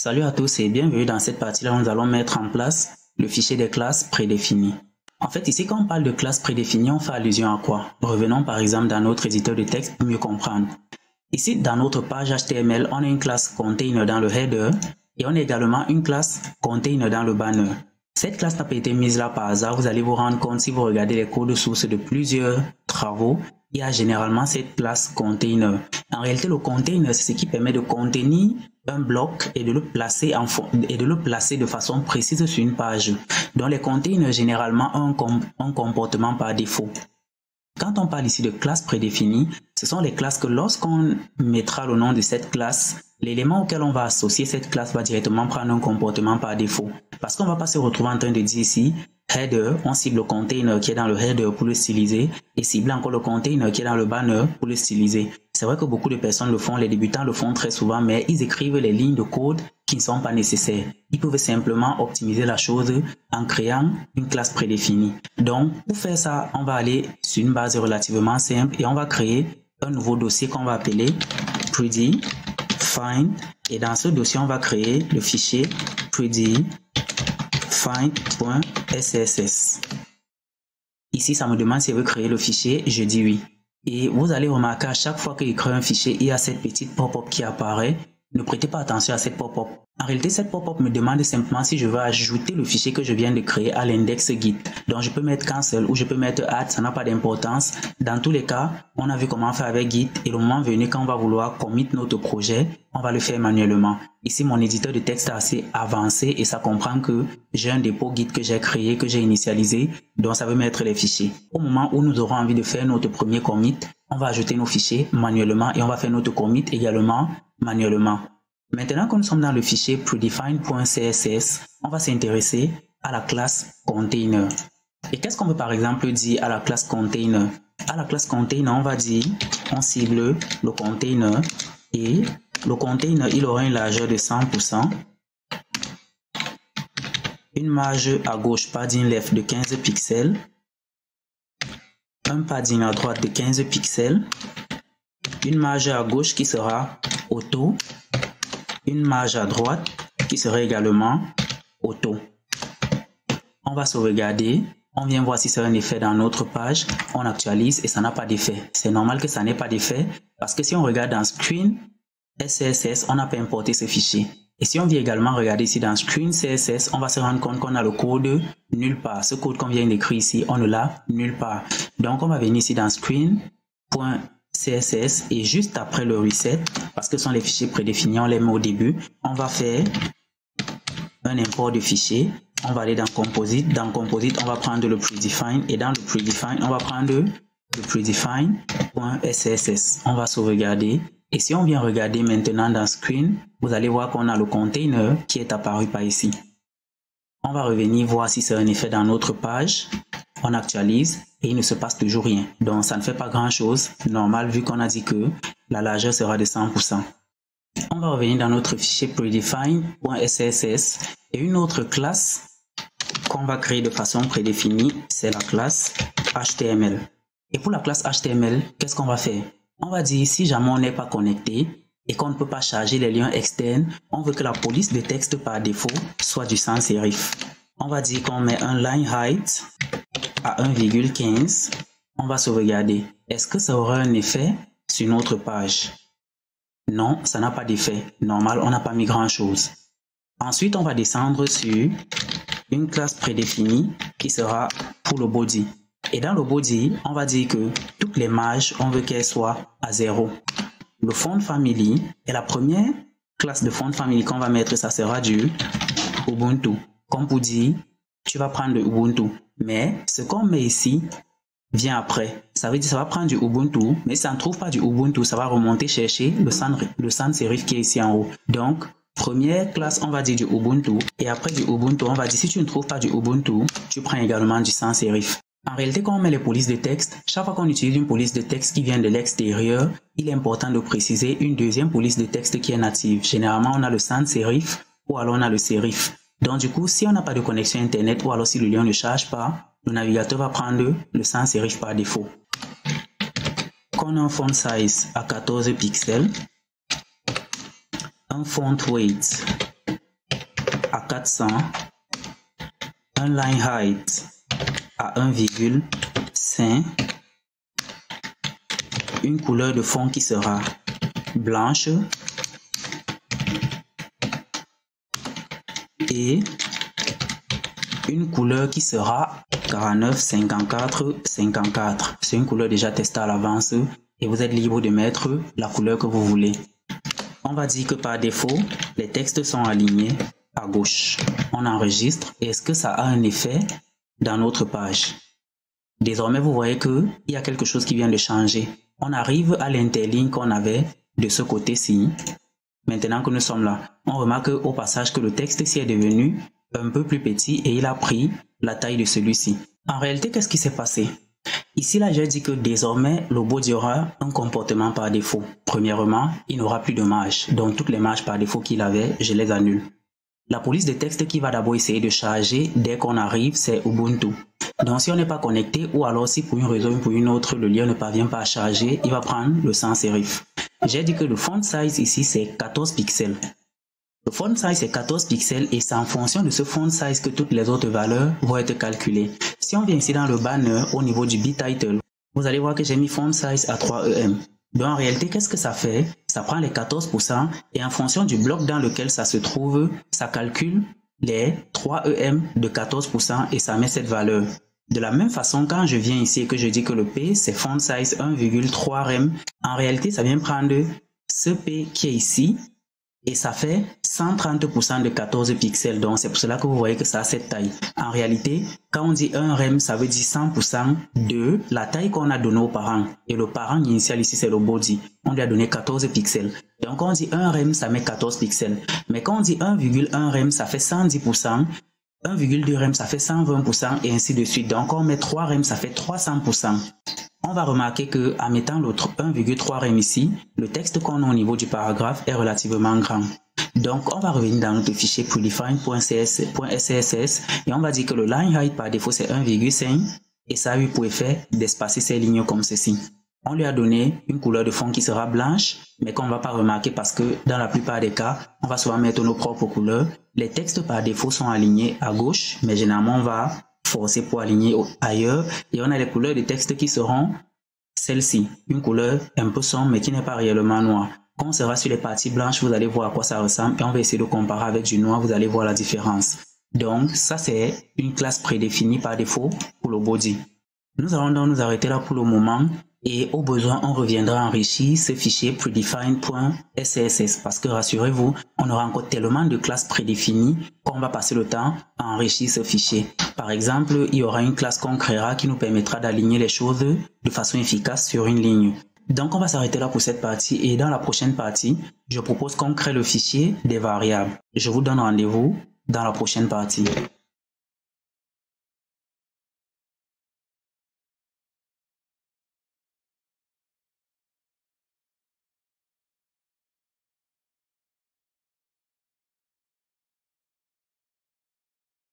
Salut à tous et bienvenue dans cette partie-là où nous allons mettre en place le fichier des classes prédéfinies. En fait, ici, quand on parle de classes prédéfinies, on fait allusion à quoi? Revenons par exemple dans notre éditeur de texte pour mieux comprendre. Ici, dans notre page HTML, on a une classe container dans le header et on a également une classe container dans le banner. Cette classe n'a pas été mise là par hasard. Vous allez vous rendre compte si vous regardez les codes sources de plusieurs travaux. Il y a généralement cette classe container. En réalité, le container, c'est ce qui permet de contenir un bloc et de le placer de façon précise sur une page. Donc, les containers généralement ont un comportement par défaut. Quand on parle ici de classes prédéfinies, ce sont les classes que lorsqu'on mettra le nom de cette classe, l'élément auquel on va associer cette classe va directement prendre un comportement par défaut. Parce qu'on ne va pas se retrouver en train de dire ici, header, on cible le container qui est dans le header pour le styliser et cible encore le container qui est dans le banner pour le styliser. C'est vrai que beaucoup de personnes le font, les débutants le font très souvent, mais ils écrivent les lignes de code qui ne sont pas nécessaires. Ils peuvent simplement optimiser la chose en créant une classe prédéfinie. Donc, pour faire ça, on va aller sur une base relativement simple et on va créer un nouveau dossier qu'on va appeler pretty find. Et dans ce dossier, on va créer le fichier prettyfind.css. Ici, ça me demande si je veux créer le fichier, je dis oui. Et vous allez remarquer à chaque fois qu'il crée un fichier, il y a cette petite pop-up qui apparaît. Ne prêtez pas attention à cette pop-up. En réalité, cette pop-up me demande simplement si je veux ajouter le fichier que je viens de créer à l'index Git. Donc, je peux mettre cancel ou je peux mettre add, ça n'a pas d'importance. Dans tous les cas, on a vu comment faire avec Git et le moment venu, quand on va vouloir commit notre projet, on va le faire manuellement. Ici, mon éditeur de texte est assez avancé et ça comprend que j'ai un dépôt Git que j'ai créé, que j'ai initialisé, donc ça veut mettre les fichiers. Au moment où nous aurons envie de faire notre premier commit, on va ajouter nos fichiers manuellement et on va faire notre commit également manuellement. Maintenant que nous sommes dans le fichier prettyfind.css, on va s'intéresser à la classe container. Et qu'est-ce qu'on peut par exemple dire à la classe container? À la classe container, on va dire, on cible le container et le container, il aura une largeur de 100%, une marge à gauche padding left de 15 pixels, un padding à droite de 15 pixels, une marge à gauche qui sera auto, une marge à droite qui serait également auto. On va sauvegarder, on vient voir si c'est un effet dans notre page, on actualise et ça n'a pas d'effet. C'est normal que ça n'ait pas d'effet parce que si on regarde dans Screen CSS, on n'a pas importé ce fichier. Et si on vient également regarder ici dans Screen CSS, on va se rendre compte qu'on a le code nulle part. Ce code qu'on vient d'écrire ici, on ne l'a nulle part. Donc on va venir ici dans Screen.css et juste après le reset, parce que ce sont les fichiers prédéfinis, on les met au début, on va faire un import de fichier. On va aller dans Composite. Dans Composite, on va prendre le Prettyfind et dans le Prettyfind, on va prendre le Prettyfind.css. On va sauvegarder. Et si on vient regarder maintenant dans Screen, vous allez voir qu'on a le container qui est apparu par ici. On va revenir voir si c'est un effet dans notre page. On actualise et il ne se passe toujours rien. Donc ça ne fait pas grand chose, normal vu qu'on a dit que la largeur sera de 100%. On va revenir dans notre fichier prettyfind.css et une autre classe qu'on va créer de façon prédéfinie, c'est la classe HTML. Et pour la classe HTML, qu'est-ce qu'on va faire? On va dire si jamais on n'est pas connecté et qu'on ne peut pas charger les liens externes, on veut que la police de texte par défaut soit du sans serif. On va dire qu'on met un line height à 1,15. On va sauvegarder. Est-ce que ça aura un effet sur notre page? Non, ça n'a pas d'effet. Normal, on n'a pas mis grand chose. Ensuite, on va descendre sur une classe prédéfinie qui sera pour le body. Et dans le body, on va dire que toutes les marges, on veut qu'elles soient à 0. Le font family est la première classe de font family qu'on va mettre, ça sera du Ubuntu. Comme pour dire, tu vas prendre le Ubuntu. Mais ce qu'on met ici vient après. Ça veut dire que ça va prendre du Ubuntu, mais si ça ne trouve pas du Ubuntu, ça va remonter chercher le sans serif qui est ici en haut. Donc, première classe, on va dire du Ubuntu. Et après du Ubuntu, on va dire si tu ne trouves pas du Ubuntu, tu prends également du sans serif. En réalité, quand on met les polices de texte, chaque fois qu'on utilise une police de texte qui vient de l'extérieur, il est important de préciser une deuxième police de texte qui est native. Généralement, on a le sans serif ou alors on a le serif. Donc du coup, si on n'a pas de connexion internet ou alors si le lien ne charge pas, le navigateur va prendre le sans serif par défaut. Qu'on a un font size à 14 pixels, un font weight à 400, un line height à 1,5, une couleur de fond qui sera blanche et une couleur qui sera 49, 54, 54. C'est une couleur déjà testée à l'avance et vous êtes libre de mettre la couleur que vous voulez. On va dire que par défaut, les textes sont alignés à gauche. On enregistre et est-ce que ça a un effet dans notre page? Désormais, vous voyez qu'il y a quelque chose qui vient de changer. On arrive à l'interligne qu'on avait de ce côté-ci. Maintenant que nous sommes là, on remarque au passage que le texte ici est devenu un peu plus petit et il a pris la taille de celui-ci. En réalité, qu'est-ce qui s'est passé? Ici, là, j'ai dit que désormais, le body aura un comportement par défaut. Premièrement, il n'aura plus de marge. Donc, toutes les marges par défaut qu'il avait, je les annule. La police de texte qui va d'abord essayer de charger dès qu'on arrive, c'est Ubuntu. Donc, si on n'est pas connecté ou alors si pour une raison ou pour une autre, le lien ne parvient pas à charger, il va prendre le sans serif. J'ai dit que le font size ici, c'est 14 pixels. Le font size est 14 pixels et c'est en fonction de ce font size que toutes les autres valeurs vont être calculées. Si on vient ici dans le banner au niveau du B-title, vous allez voir que j'ai mis font size à 3 EM. Donc en réalité, qu'est-ce que ça fait? Ça prend les 14% et en fonction du bloc dans lequel ça se trouve, ça calcule les 3 EM de 14% et ça met cette valeur. De la même façon, quand je viens ici et que je dis que le P c'est font size 1,3 rem, en réalité, ça vient prendre ce P qui est ici et ça fait 130% de 14 pixels. Donc, c'est pour cela que vous voyez que ça a cette taille. En réalité, quand on dit 1 rem, ça veut dire 100% de la taille qu'on a donnée au parent. Et le parent initial ici, c'est le body. On lui a donné 14 pixels. Donc, quand on dit 1 rem, ça met 14 pixels. Mais quand on dit 1,1 rem, ça fait 110%. 1,2 rem, ça fait 120% et ainsi de suite. Donc, on met 3 rem, ça fait 300%. On va remarquer que en mettant l'autre 1,3 rem ici, le texte qu'on a au niveau du paragraphe est relativement grand. Donc, on va revenir dans notre fichier predefine.css et on va dire que le line height par défaut c'est 1,5 et ça a eu pour effet d'espacer ces lignes comme ceci. On lui a donné une couleur de fond qui sera blanche, mais qu'on ne va pas remarquer parce que dans la plupart des cas, on va souvent mettre nos propres couleurs. Les textes par défaut sont alignés à gauche, mais généralement on va forcer pour aligner ailleurs. Et on a les couleurs de texte qui seront celles-ci, une couleur un peu sombre mais qui n'est pas réellement noire. Quand on sera sur les parties blanches, vous allez voir à quoi ça ressemble et on va essayer de comparer avec du noir, vous allez voir la différence. Donc ça c'est une classe prédéfinie par défaut pour le body. Nous allons donc nous arrêter là pour le moment. Et au besoin, on reviendra enrichir ce fichier predefine.css parce que rassurez-vous, on aura encore tellement de classes prédéfinies qu'on va passer le temps à enrichir ce fichier. Par exemple, il y aura une classe qu'on créera qui nous permettra d'aligner les choses de façon efficace sur une ligne. Donc on va s'arrêter là pour cette partie et dans la prochaine partie, je propose qu'on crée le fichier des variables. Je vous donne rendez-vous dans la prochaine partie.